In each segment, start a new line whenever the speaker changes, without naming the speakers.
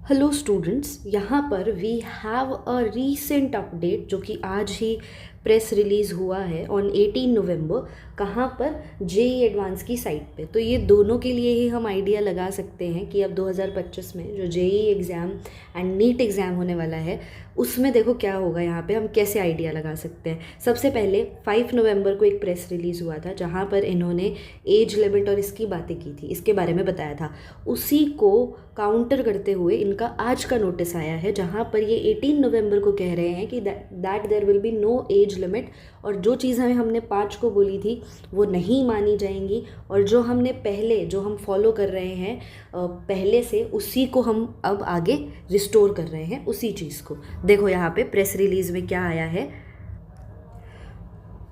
Hello students, यहाँ पर we have a recent update जो कि आज ही प्रेस रिलीज़ हुआ है ऑन 18 नवंबर। कहाँ पर? जेई एडवांस की साइट पे। तो ये दोनों के लिए ही हम आइडिया लगा सकते हैं कि अब 2025 में जो JEE exam and NEET exam होने वाला है उसमें देखो क्या होगा। यहाँ पे हम कैसे आइडिया लगा सकते हैं। सबसे पहले 5 नवंबर को एक प्रेस रिलीज़ हुआ था जहाँ पर इन्होंने एज लिमिट और इसकी बातें की थी, इसके बारे में बताया था। उसी को काउंटर करते हुए इनका आज का नोटिस आया है जहाँ पर ये 18 नवंबर को कह रहे हैं कि that there will be no age limit, और जो चीज़ हमने 5 को बोली थी वो नहीं मानी जाएंगी, और जो हमने पहले जो हम फॉलो कर रहे हैं पहले से उसी को हम अब आगे रिस्टोर कर रहे हैं, उसी चीज़ को। देखो यहाँ पे प्रेस रिलीज में क्या आया है,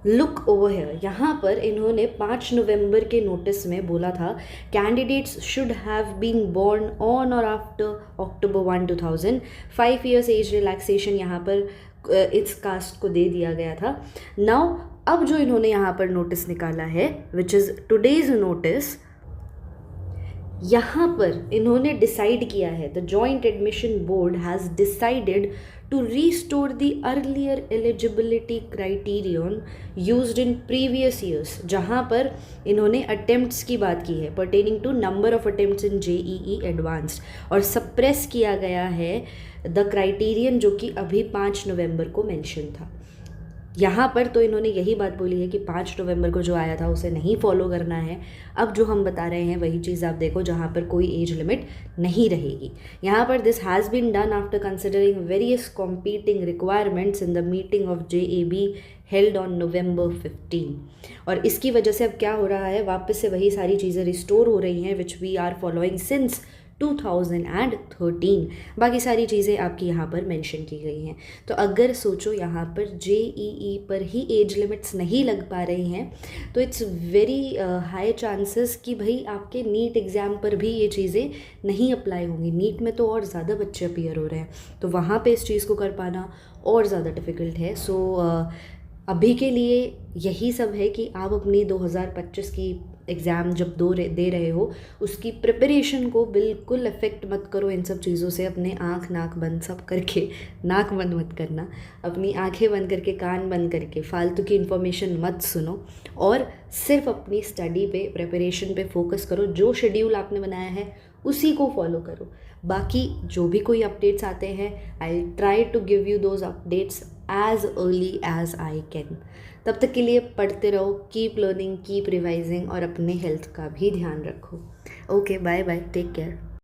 लुक ओवर हेयर। यहाँ पर इन्होंने 5 नवंबर के नोटिस में बोला था candidates should have been born on or after October 1 2000। 5 years age relaxation यहाँ पर इस कास्ट को दे दिया गया था। नाउ अब जो इन्होंने यहाँ पर नोटिस निकाला है विच इज़ टुडेज नोटिस, यहाँ पर इन्होंने डिसाइड किया है, the joint admission board has decided to restore the earlier eligibility criterion used in previous years. जहाँ पर इन्होंने अटेम्प्ट्स की बात की है pertaining to number of attempts in JEE advanced, और सप्रेस किया गया है द क्राइटेरियन जो कि अभी 5 नवंबर को मेंशन था। यहाँ पर तो इन्होंने यही बात बोली है कि 5 नवंबर को जो आया था उसे नहीं फॉलो करना है। अब जो हम बता रहे हैं वही चीज़ आप देखो जहाँ पर कोई एज लिमिट नहीं रहेगी। यहाँ पर this has been done after considering various competing requirements in the meeting of JAB held on November 15। और इसकी वजह से अब क्या हो रहा है, वापस से वही सारी चीज़ें रिस्टोर हो रही हैं which we are following since 2013। बाकी सारी चीज़ें आपकी यहाँ पर मेंशन की गई हैं। तो अगर सोचो यहाँ पर जेईई पर ही एज लिमिट्स नहीं लग पा रही हैं तो इट्स वेरी हाई चांसेस कि भाई आपके नीट एग्ज़ाम पर भी ये चीज़ें नहीं अप्लाई होंगी। नीट में तो और ज़्यादा बच्चे अपीयर हो रहे हैं, तो वहाँ पे इस चीज़ को कर पाना और ज़्यादा डिफ़िकल्ट है। सो अभी के लिए यही सब है कि आप अपनी 2025 की एग्ज़ाम जब दे रहे हो उसकी प्रिपरेशन को बिल्कुल अफेक्ट मत करो इन सब चीज़ों से। अपने आँख नाक बंद सब करके, नाक बंद मत करना, अपनी आंखें बंद करके कान बंद करके फालतू की इन्फॉर्मेशन मत सुनो, और सिर्फ अपनी स्टडी पे प्रिपरेशन पे फोकस करो। जो शेड्यूल आपने बनाया है उसी को फॉलो करो। बाकी जो भी कोई अपडेट्स आते हैं I try to give you those updates as early as I can. तब तक के लिए पढ़ते रहो, कीप लर्निंग, कीप रिवाइजिंग, और अपने हेल्थ का भी ध्यान रखो। Okay, bye bye, take care.